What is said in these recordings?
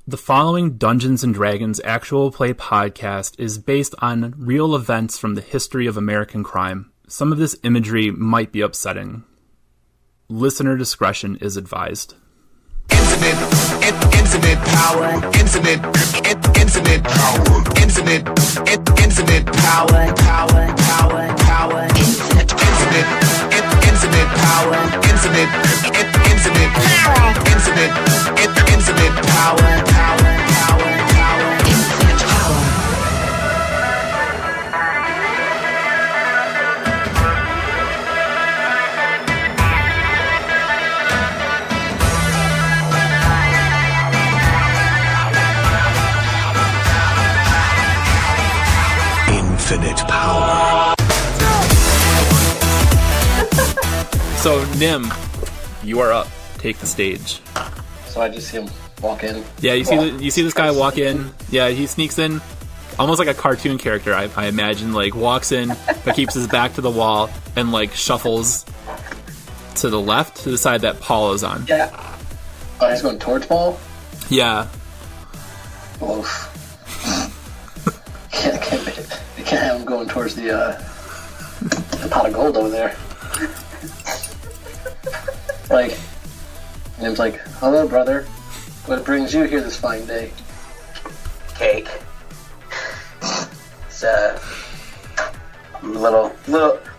The following Dungeons & Dragons actual play podcast is based on real events from the history of American crime. Some of this imagery might be upsetting. Listener discretion is advised. Infinite power, infinite power, infinite power, infinite power, infinite power. Infinite power. So, Nim, you are up. Take the stage. So I just see him walk in. Yeah, you see this guy walk in. Yeah, he sneaks in, almost like a cartoon character. I imagine, like walks in, but keeps his back to the wall and like shuffles to the left, to the side that Paul is on. Yeah. Oh, he's going towards Paul. Yeah. Oof. can't have him going towards the pot of gold over there. Like, and Nim's like, "Hello, brother. What brings you here this fine day?" Cake. It's a little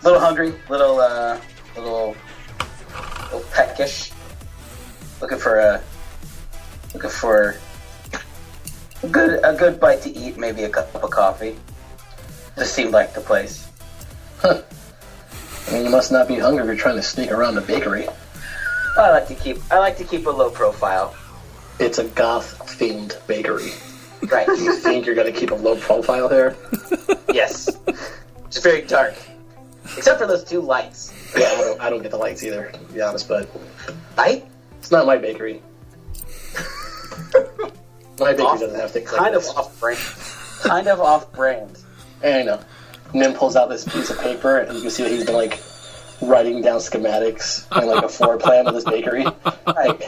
hungry, little peckish. Looking for a good bite to eat, maybe a cup of coffee. Just seemed like the place. Huh. I mean, you must not be hungry if you're trying to sneak around the bakery. I like to keep a low profile. It's a goth-themed bakery. Right. You think you're gonna keep a low profile here? Yes. It's very dark. Except for those two lights. Yeah, I don't get the lights either, to be honest, but Light? it's not my bakery. My bakery doesn't have things like Kind this. of off-brand. Kind of off-brand. And I know. Nim pulls out this piece of paper, and you can see that he's been, like, writing down schematics and, like, a floor plan of this bakery. Like,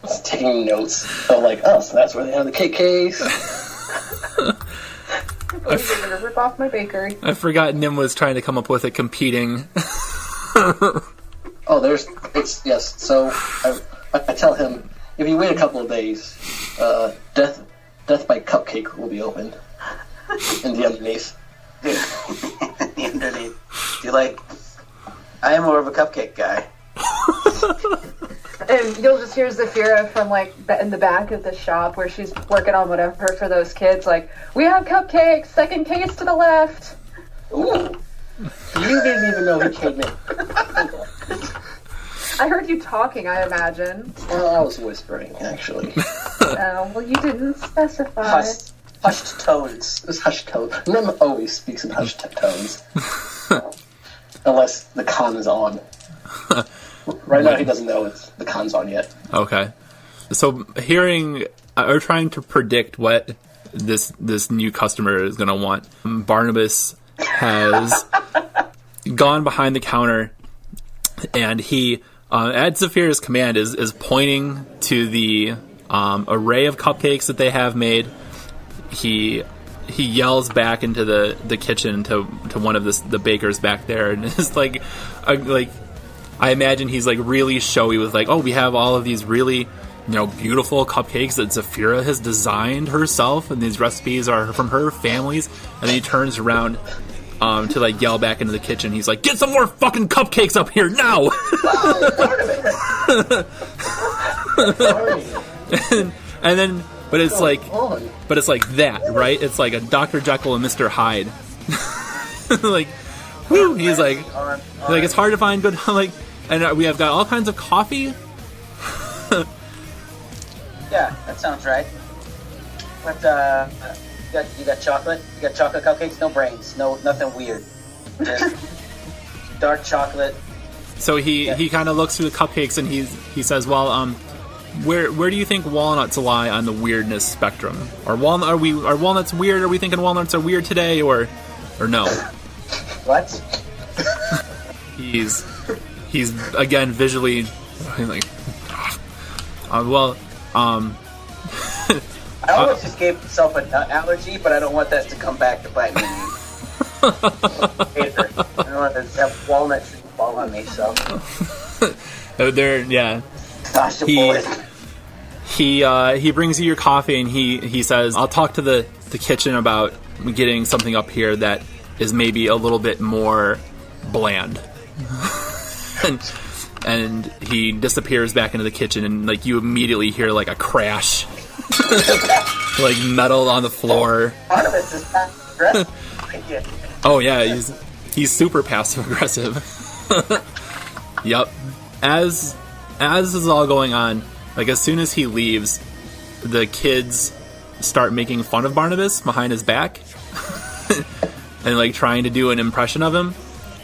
he's taking notes of, like, oh, so that's where they have the cake case. You're going to rip off my bakery. I forgot Nim was trying to come up with a competing. Oh, yes. So, I tell him, if you wait a couple of days, Death by Cupcake will be open. In the underneath. Dude, the underneath. I am more of a cupcake guy. And you'll just hear Zafira from, like, in the back of the shop where she's working on whatever for those kids, like, "We have cupcakes, second case to the left." Ooh. You didn't even know he came in. I heard you talking, I imagine. Well, I was whispering, actually. Oh, well, you didn't specify. Hushed tones. It's hushed tones. Nim always speaks in hushed tones. Unless the con is on. Right now he doesn't know the con's on yet. Okay. So hearing or trying to predict what this new customer is going to want, Barnabas has gone behind the counter, and he, at Zafira's command, is pointing to the array of cupcakes that they have made. He yells back into the kitchen to one of the bakers back there, and it's like I imagine he's like really showy with like, oh, we have all of these really beautiful cupcakes that Zafira has designed herself, and these recipes are from her families. And then he turns around to like yell back into the kitchen. He's like, "Get some more fucking cupcakes up here now!" and then. But it's like that, right? It's like a Dr. Jekyll and Mr. Hyde. Like, whoo! He's like, it's hard to find good, like, and we have got all kinds of coffee. Yeah, that sounds right. But you got chocolate? You got chocolate cupcakes? No brains, nothing weird. Just dark chocolate. So he kind of looks through the cupcakes and he says, well, Where do you think walnuts lie on the weirdness spectrum? Are walnuts weird? Are we thinking walnuts are weird today, or no? What? He's again visually like, I almost just gave myself a nut allergy, but I don't want that to come back to bite me. I don't want to have walnut trees fall on me, so. Yeah. Gosh, the bullet. He brings you your coffee and he says, I'll talk to the kitchen about getting something up here that is maybe a little bit more bland. and he disappears back into the kitchen, and like you immediately hear like a crash. Like metal on the floor. Part of it's just passive aggressive. Oh yeah, he's super passive aggressive. Yep. As this is all going on, like as soon as he leaves, the kids start making fun of Barnabas behind his back. And like trying to do an impression of him.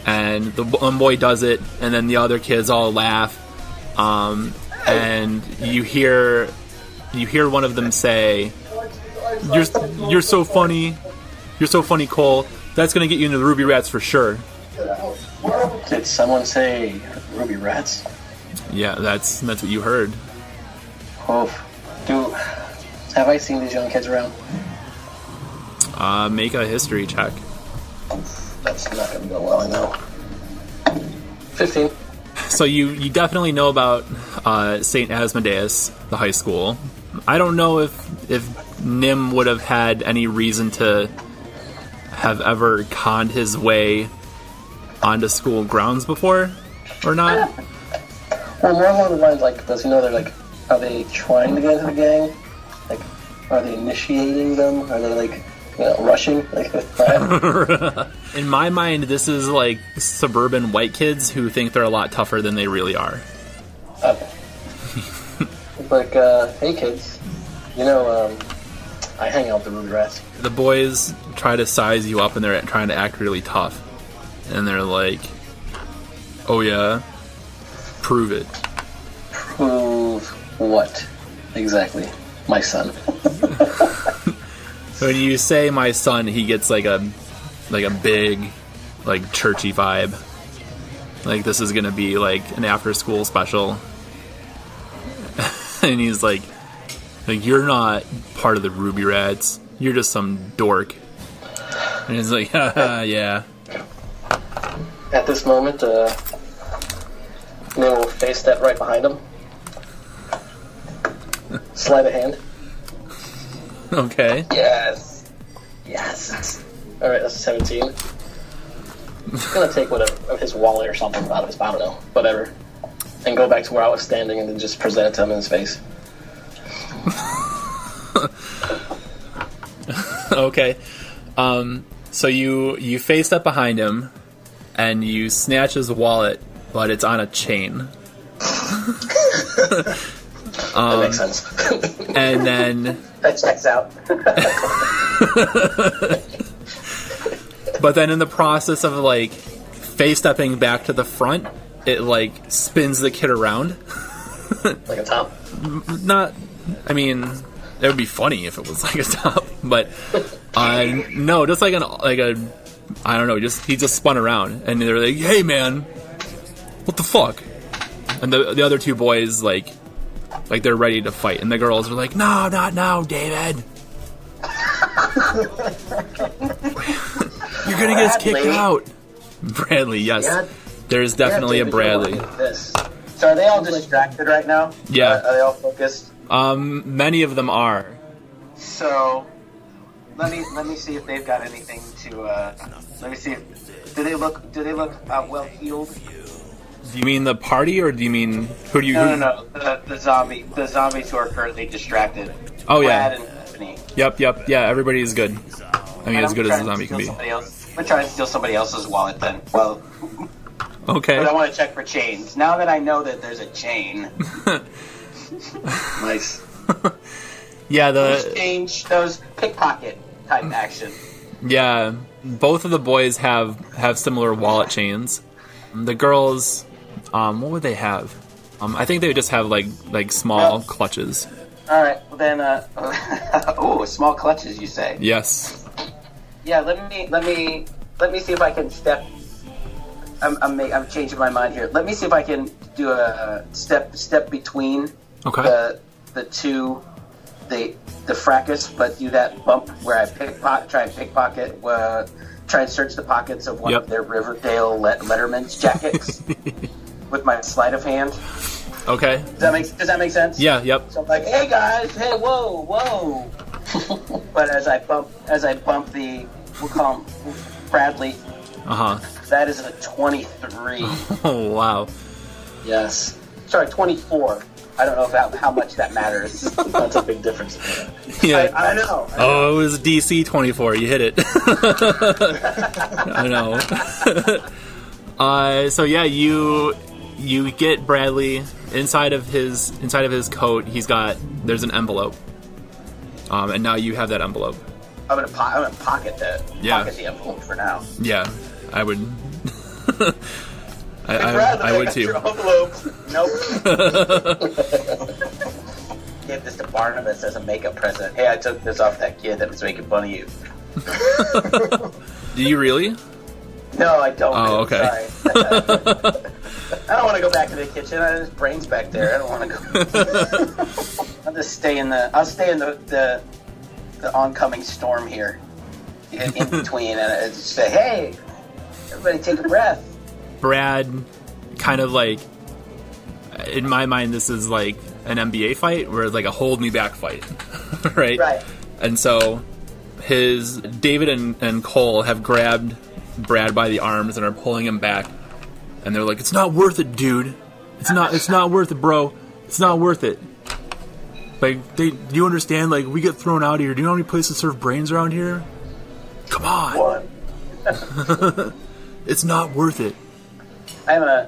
And the one boy does it, and then the other kids all laugh. And you hear one of them say, "You're so funny. You're so funny, Cole. That's gonna get you into the Ruby Rats for sure." Did someone say Ruby Rats? Yeah, that's what you heard. Oh, have I seen these young kids around? Make a history check. That's not going to go well, I know. 15. So you definitely know about St. Asmodeus, the high school. I don't know if Nim would have had any reason to have ever conned his way onto school grounds before, or not. Well, more along the lines, like, does he know they're, like, are they trying to get into the gang? Like, are they initiating them? Are they, like, rushing? Like, In my mind, this is like suburban white kids who think they're a lot tougher than they really are. Okay. Like, hey kids, I hang out with the Ruby Rats. The boys try to size you up and they're trying to act really tough. And they're like, oh yeah? Prove it. Prove what? Exactly. My son. When you say my son, he gets like a big, like, churchy vibe. Like, this is gonna be like an after school special. And he's like, you're not part of the Ruby Rats. You're just some dork. And he's like, yeah. At this moment, Neil will face step right behind him. Sleight of hand. Okay. Yes. Alright, that's a 17. I'm just gonna take of his wallet or something out of his, I don't know, whatever. And go back to where I was standing and then just present it to him in his face. Okay. So you face up behind him and you snatch his wallet, but it's on a chain. That makes sense. And then That checks out. but then in the process of like face stepping back to the front, it like spins the kid around. Like a top? Not, I mean, it would be funny if it was like a top, but no, just like a I don't know, he just spun around and they're like, hey man, what the fuck? And the other two boys like they're ready to fight, and the girls are like, no, not now, David. You're gonna get us kicked out. Bradley, yes. Yeah. There's definitely a Bradley. So are they all distracted right now? Yeah. Are they all focused? Many of them are. So let me see if they've got anything to. Let me see if do they look well healed? Do you mean the party, or do you mean who do you? No. The zombies who are currently distracted. Oh Brad yeah. and Anthony. Yep. Yeah, everybody is good. I mean, as good as a zombie can be. I'm gonna try to steal somebody else's wallet then. Well, Okay. but I want to check for chains. Now that I know that there's a chain. Nice. Yeah, those pickpocket type action. yeah. Both of the boys have similar wallet chains. The girls, what would they have? I think they would just have like small clutches. All right. Well then, small clutches, you say? Yes. Yeah. Let me see if I can step. I'm changing my mind here. Let me see if I can do a step between Okay. the two the fracas, but do that bump where I try and pickpocket, try and search the pockets of one of their Riverdale Letterman's jackets with my sleight of hand. Okay. Does that make sense? Yeah. Yep. So I'm like, hey guys, hey, whoa. But as I bump the, we'll call him Bradley. That is a 23. Oh wow. Yes. Sorry, 24. I don't know how much that matters. That's a big difference. Yeah. I know. Oh, it was DC 24. You hit it. I know. So yeah, you get Bradley inside of his coat. There's an envelope. And now you have that envelope. I'm gonna pocket that. Yeah. Pocket the envelope for now. Yeah, I would. I would too. Nope. Give this to Barnabas as a makeup present. Hey, I took this off that kid that was making fun of you. Do you really? No, I don't. Oh, okay. Sorry. I don't want to go back to the kitchen. There's brains back there. I don't want to go. I'll stay in the oncoming storm here in between, and just say, "Hey, everybody, take a breath." Brad, kind of like, in my mind, this is like an NBA fight, where it's like a hold me back fight, right? Right. And so, David and Cole have grabbed Brad by the arms and are pulling him back, and they're like, "It's not worth it, dude. It's not worth it, bro. It's not worth it." Like, do you understand? Like, we get thrown out of here. Do you know how many places serve brains around here? Come on. What? It's not worth it. I am a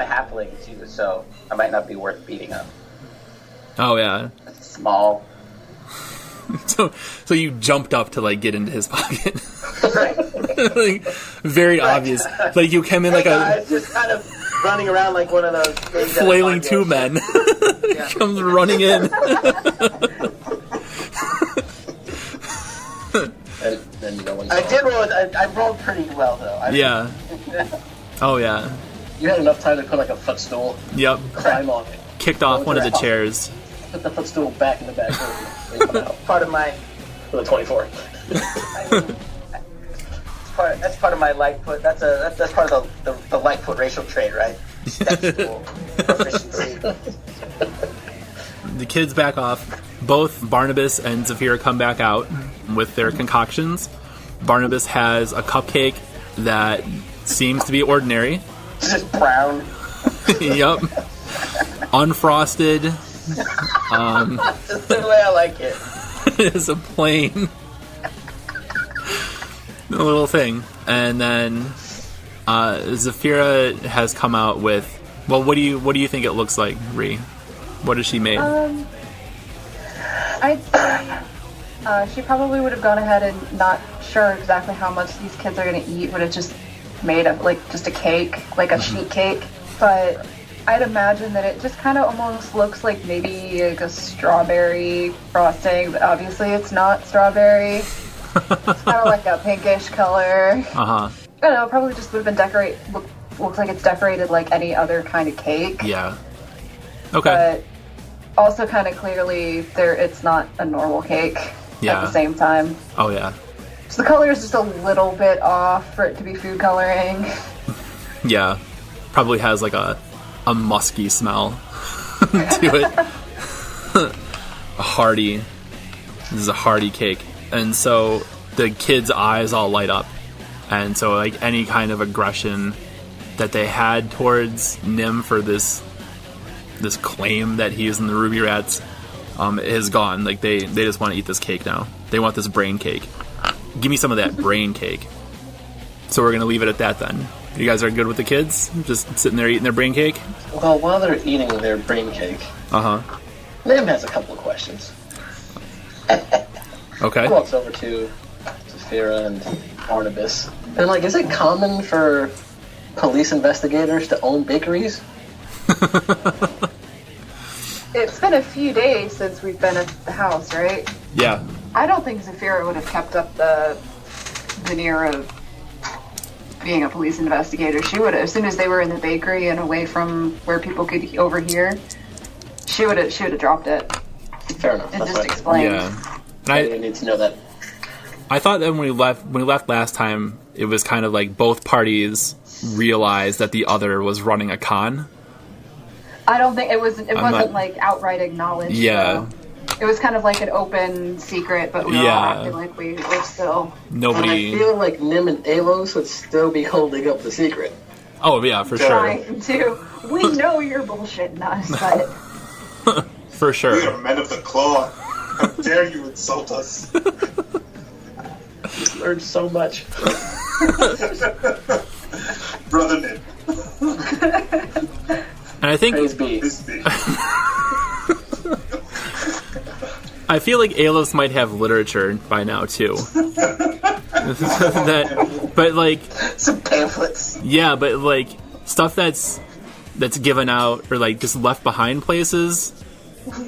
halfling too, so I might not be worth beating up. Oh yeah. Small. So you jumped up to like get into his pocket. Right. Like, very obvious. Like you came in like Guys, just kind of running around like one of those things that flailing two men. Yeah. Comes running in. And no one. I did roll. I rolled pretty well though. Yeah. Oh yeah. You had enough time to put like a footstool, Yep. climb on it, Kicked off one of the chairs. put the footstool back in the back room, and come out Part of my. with a 24. That's part of my Lightfoot. That's part of the Lightfoot racial trait, right? Step stool proficiency. The kids back off. Both Barnabas and Zafira come back out with their concoctions. Barnabas has a cupcake that seems to be ordinary. Just brown. Yep. Unfrosted. That's the way I like it. It's a plain little thing. And then Zafira has come out with, well, what do you think it looks like, Ree? What has she made? I'd say she probably would have gone ahead and not sure exactly how much these kids are going to eat, would have just made up like just a cake, like a sheet cake. But I'd imagine that it just kind of almost looks like maybe like a strawberry frosting, but obviously it's not strawberry. It's kind of like a pinkish color. Uh-huh. I don't know, probably just would have been looks like it's decorated like any other kind of cake. Yeah. Okay. But also kind of clearly it's not a normal cake Yeah. at the same time. Oh, yeah. So the color is just a little bit off for it to be food coloring. Yeah. Probably has like a musky smell to it. This is a hearty cake. And so the kids' eyes all light up. And so like any kind of aggression that they had towards Nim for this claim that he's in the Ruby Rats is gone. Like they just want to eat this cake now. They want this brain cake. Give me some of that brain cake. So we're gonna leave it at that then. You guys are good with the kids? Just sitting there eating their brain cake? Well, while they're eating their brain cake, Uh-huh. Nim has a couple of questions. Okay. He walks over to Zafira and Barnabas. And like, is it common for police investigators to own bakeries? It's been a few days since we've been at the house, right? Yeah. I don't think Zafira would have kept up the veneer of being a police investigator. She would have, as soon as they were in the bakery and away from where people could overhear, she would have dropped it. Fair enough. It That's just fine. explains. Yeah. And I didn't need to know that. I thought that when we left last time, it was kind of like both parties realized that the other was running a con. I don't think it wasn't not- like outright acknowledged. Yeah. though. It was kind of like an open secret, but we were all Yeah. acting like we were still. And Nobody. I feel like Nim and Alos would still be holding up the secret. Oh yeah, for sure, Trying to. We know you're bullshitting us, but for We sure. are men of the claw. How dare you insult us? Learned so much. Brother Nick. And I think Praise be. This thing. I feel like Alos might have literature by now too. But like, Some pamphlets. yeah, but like stuff that's given out or like just left behind places,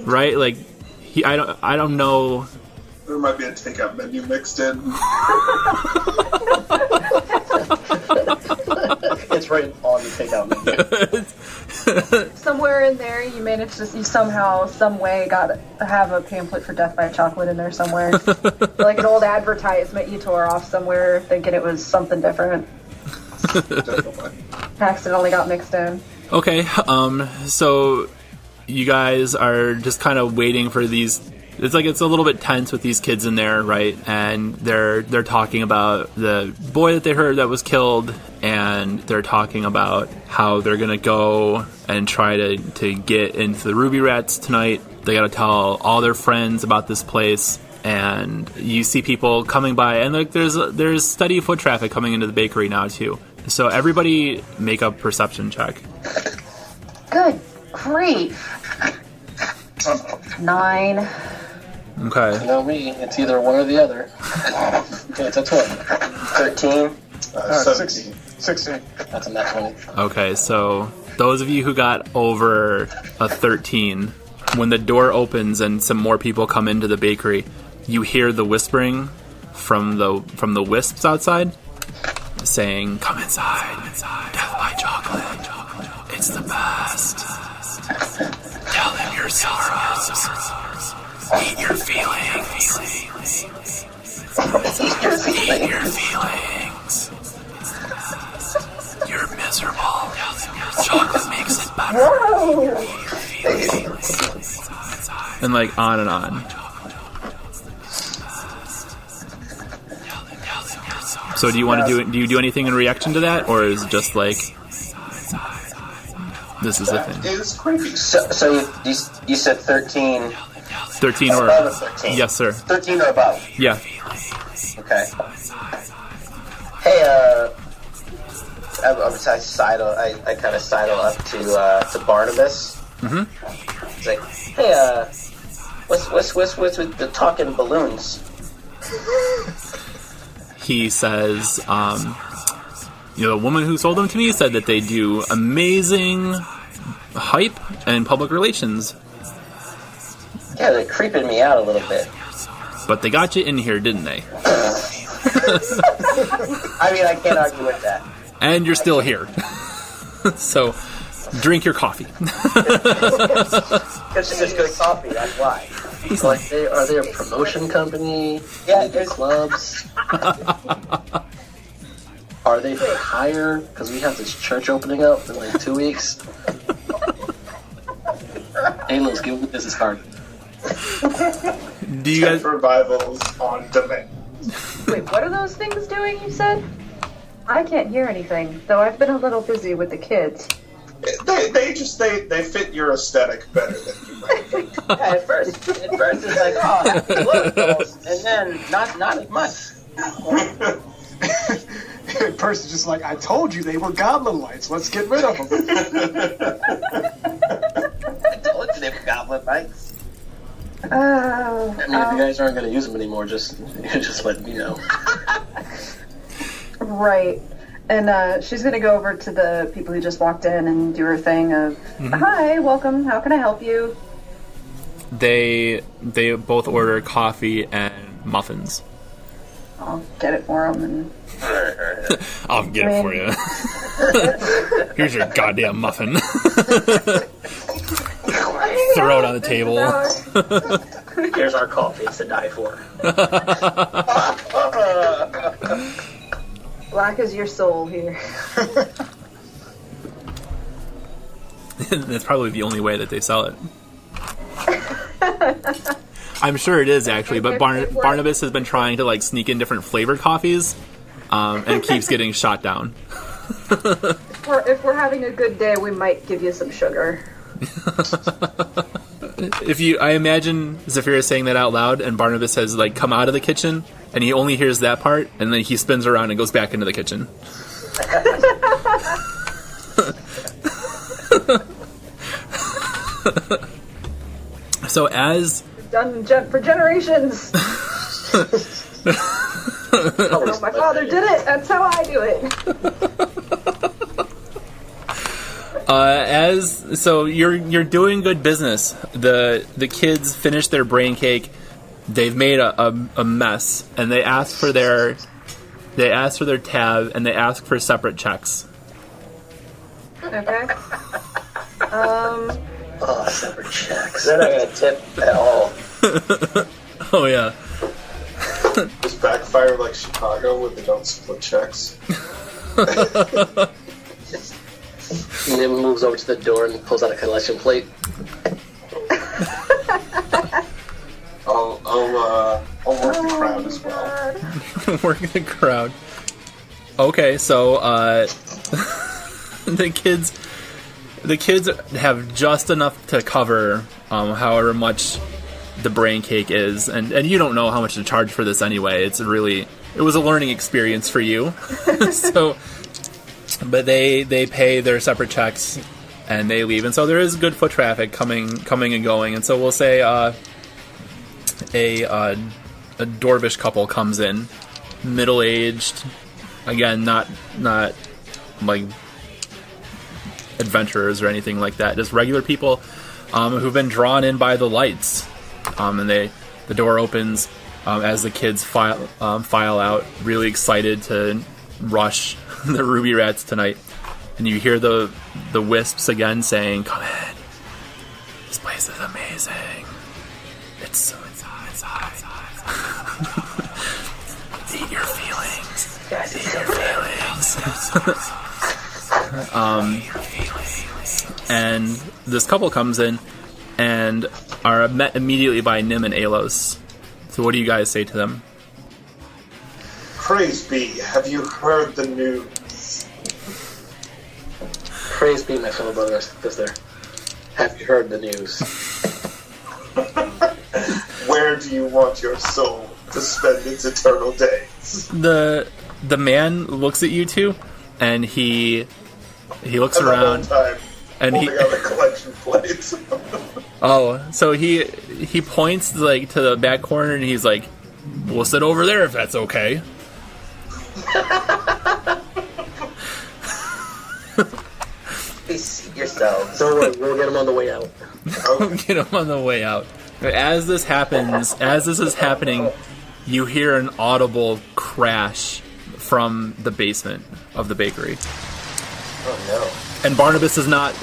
right? Like I don't know. There might be a takeout menu mixed in. It's right on the takeout menu. somewhere in there you managed to you somehow, some way got to have a pamphlet for Death by Chocolate in there somewhere. Like an old advertisement you tore off somewhere thinking it was something different. Definitely. Accidentally got mixed in. Okay, so you guys are just kind of waiting for these. It's like it's a little bit tense with these kids in there, right? And they're talking about the boy that they heard that was killed, and they're talking about how they're gonna go and try to get into the Ruby Rats tonight. They gotta tell all their friends about this place, and you see people coming by, and like there's steady foot traffic coming into the bakery now too. So everybody make a perception check. Good grief. 9. Okay. You know me, it's either one or the other. Okay, it's a 20. 13. 17. 16. That's a nat 20. Okay, so those of you who got over a 13, when the door opens and some more people come into the bakery, you hear the whispering from the wisps outside saying, "Come inside, Death by Chocolate. It's the best. Tell him your sorrows. Eat your feelings. Eat your feelings. You're miserable. Chocolate makes it better. Eat your feelings." And like on and on. So do you do anything in reaction to that, or is it just like this is the That thing? is creepy. So you said 13. 13 or Above or 13? yes, sir. 13 or above. Yeah. Okay. Hey, I kind of sidle up to Barnabas. Mm-hmm. It's like, hey, what's with the talking balloons? He says, the woman who sold them to me said that they do amazing hype and public relations, Yeah, they're creeping me out a little bit. but they got you in here, didn't they? I mean, I can't argue with that. And you're still here. So, drink your coffee. It's just good coffee, that's why. Like, are they a promotion company? Yeah, Do they do clubs? Are they for hire? Because we have this church opening up in like 2 weeks. Alos, give me the business card. Do you guys? Revivals on demand. Wait, what are those things doing, you said? I can't hear anything, though I've been a little busy with the kids. They fit your aesthetic better than you might think. Yeah, at first it's like, oh, look, girls, and then not as much. At first, it's just like, I told you they were goblin lights. Let's get rid of them. I told you they were goblin lights. Oh, I mean, if you guys aren't going to use them anymore, just let me know. right. And she's going to go over to the people who just walked in and do her thing of, hi, welcome, how can I help you? They both order coffee and muffins. I'll get it for them. And I'll get it for you. Here's your goddamn muffin. throw it on the table. Here's our coffee. It's to die for. Black is your soul here. That's probably the only way that they sell it. I'm sure it is actually, but Barnabas has been trying to like sneak in different flavored coffees, and keeps getting shot down. If we're having a good day, we might give you some sugar. I imagine Zafira saying that out loud, and Barnabas has like come out of the kitchen, and he only hears that part, and then he spins around and goes back into the kitchen. So as Done for generations. Oh, my father did it. That's how I do it. So you're doing good business. The kids finish their brain cake. They've made a mess, and they ask for their tab, and they ask for separate checks. Okay. Oh, separate checks. They're not gonna tip at all. Oh yeah. Just backfire like Chicago where they don't split checks. Nim moves over to the door and pulls out a collection plate. I'll work the crowd as well. Work the crowd. Okay, so the kids have just enough to cover however much the brain cake is, and you don't know how much to charge for this anyway. It was a learning experience for you. So, but they pay their separate checks and they leave, and so there is good foot traffic coming and going. And so we'll say a Dorvish couple comes in, middle-aged, again, not like adventurers or anything like that, just regular people who've been drawn in by the lights. And the door opens as the kids file out, really excited to rush the Ruby Rats tonight. And you hear the Wisps again saying, "Come in. This place is amazing. It's hot. Eat your feelings. Guys, Eat your feelings." And this couple comes in and are met immediately by Nim and Alos. So what do you guys say to them? Praise be, have you heard the news? Praise be, my fellow brothers. Have you heard the news? Where do you want your soul to spend its eternal days? The man looks at you two, and he looks around, and he holding out a collection plate. Oh, so he points like to the back corner, and he's like, "We'll sit over there if that's okay." Please seat yourselves. Don't worry, we'll get them on the way out. Get him on the way out. As this is happening, you hear an audible crash from the basement of the bakery. Oh no. And Barnabas is not.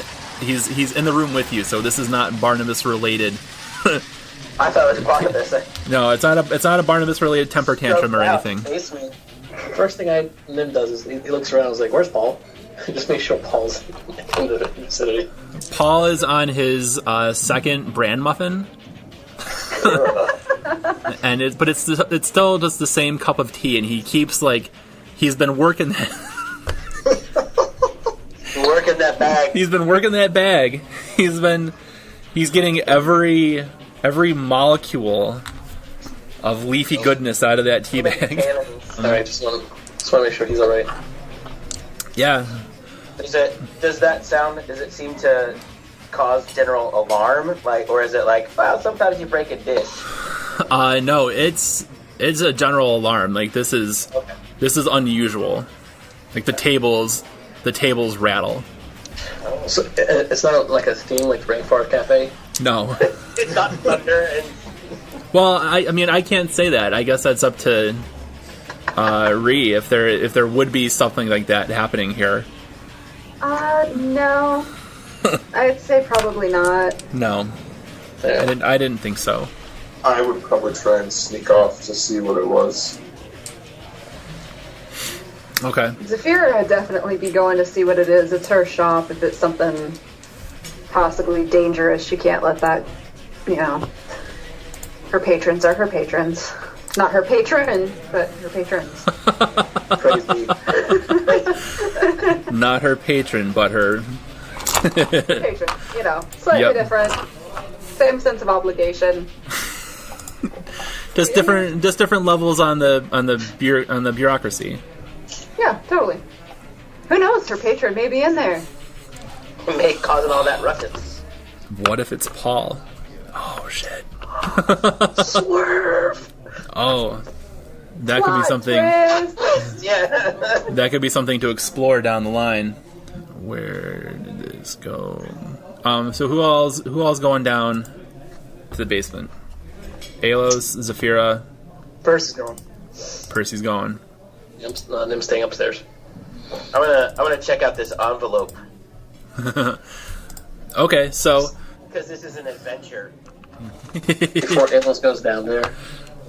He's in the room with you, so this is not Barnabas related. I thought it was Barnabas. No, it's not a Barnabas related temper tantrum or anything. Basement. First thing Nim does is he looks around and is like, "Where's Paul?" Just make sure Paul's in the vicinity. Paul is on his second bran muffin. And it's still just the same cup of tea, and he keeps he's been working Working that bag. He's been working that bag. He's getting every molecule of leafy goodness out of that tea bag. Alright, just want to make sure he's alright. Yeah. Does that sound, does it seem to cause general alarm? Or is it well, sometimes you break a dish? No, it's a general alarm. This is unusual. The tables rattle. Oh, so it's not like a theme like Rainforest Cafe? No. It's not thunder and... Well, I mean, I can't say that. I guess that's up to Ree if there would be something like that happening here. No. I'd say probably not. No. I didn't think so. I would probably try and sneak off to see what it was. Okay. Zafira would definitely be going to see what it is. It's her shop. If it's something possibly dangerous, she can't let that, her patrons are her patrons. Not her patron, but her patrons. Crazy. Not her patron, but her Patron, slightly Yep. different. Same sense of obligation. just different levels on the bureaucracy. Yeah, totally. Who knows? Her patron may be in there. May causing all that ruckus. What if it's Paul? Oh shit. Swerve. Oh, that could be Plot something. twist. Yeah. That could be something to explore down the line. Where did this go? So who all's going down to the basement? Alos, Zafira, Percy's going. Percy's going. I'm staying upstairs. I'm gonna check out this envelope Okay, so because this is an adventure. Before Alos goes down there,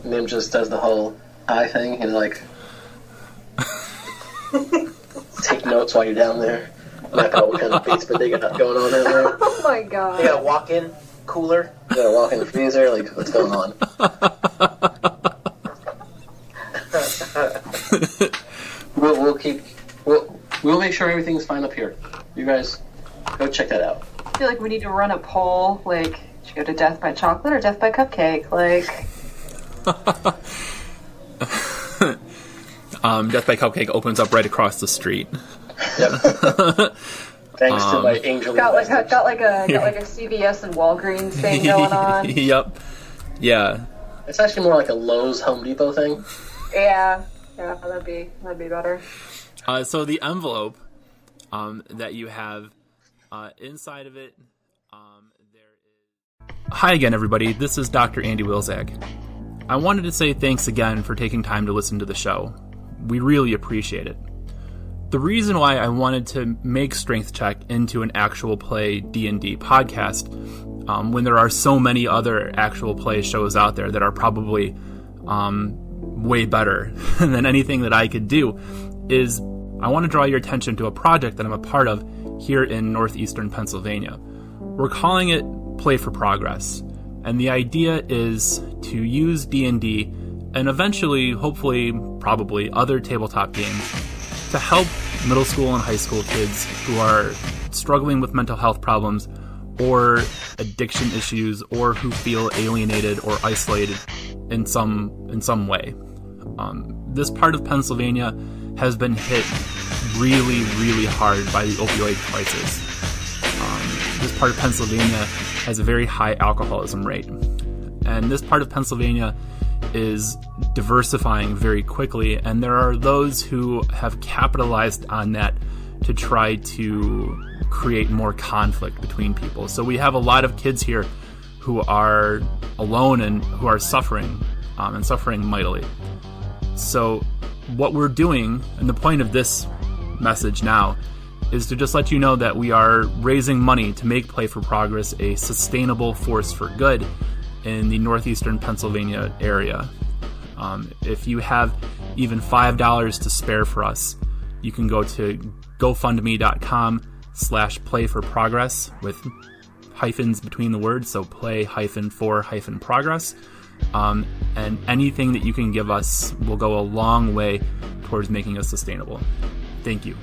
Nim just does the whole eye thing and take notes while you're down there. Map out what kind of basement they got going on down there. Oh my They god. got a walk-in cooler. You gotta walk in the freezer, what's going on? We'll make sure everything's fine up here. You guys go check that out. I feel like we need to run a poll. Should you go to death by chocolate or death by cupcake? Death by Cupcake opens up right across the street. Thanks to my angel got like investors. a CVS and Walgreens thing going on. Yep. Yeah. It's actually more like a Lowe's Home Depot thing. Yeah, that'd be better. So the envelope that you have inside of it, there is. Hi again, everybody. This is Dr. Andy Wilczak. I wanted to say thanks again for taking time to listen to the show. We really appreciate it. The reason why I wanted to make Strength Check into an actual play D&D podcast, when there are so many other actual play shows out there that are probably way better than anything that I could do, is I want to draw your attention to a project that I'm a part of here in northeastern Pennsylvania. We're calling it Play for Progress, and the idea is to use D&D and eventually, hopefully, probably other tabletop games to help middle school and high school kids who are struggling with mental health problems or addiction issues or who feel alienated or isolated in some way. This part of Pennsylvania has been hit really, really hard by the opioid crisis. This part of Pennsylvania has a very high alcoholism rate. And this part of Pennsylvania is diversifying very quickly, and there are those who have capitalized on that to try to create more conflict between people. So we have a lot of kids here who are alone and who are suffering, and suffering mightily. So what we're doing, and the point of this message now, is to just let you know that we are raising money to make Play for Progress a sustainable force for good in the northeastern Pennsylvania area. If you have even $5 to spare for us, you can go to GoFundMe.com/playforprogress with hyphens between the words, so play-for-progress. And anything that you can give us will go a long way towards making us sustainable. Thank you.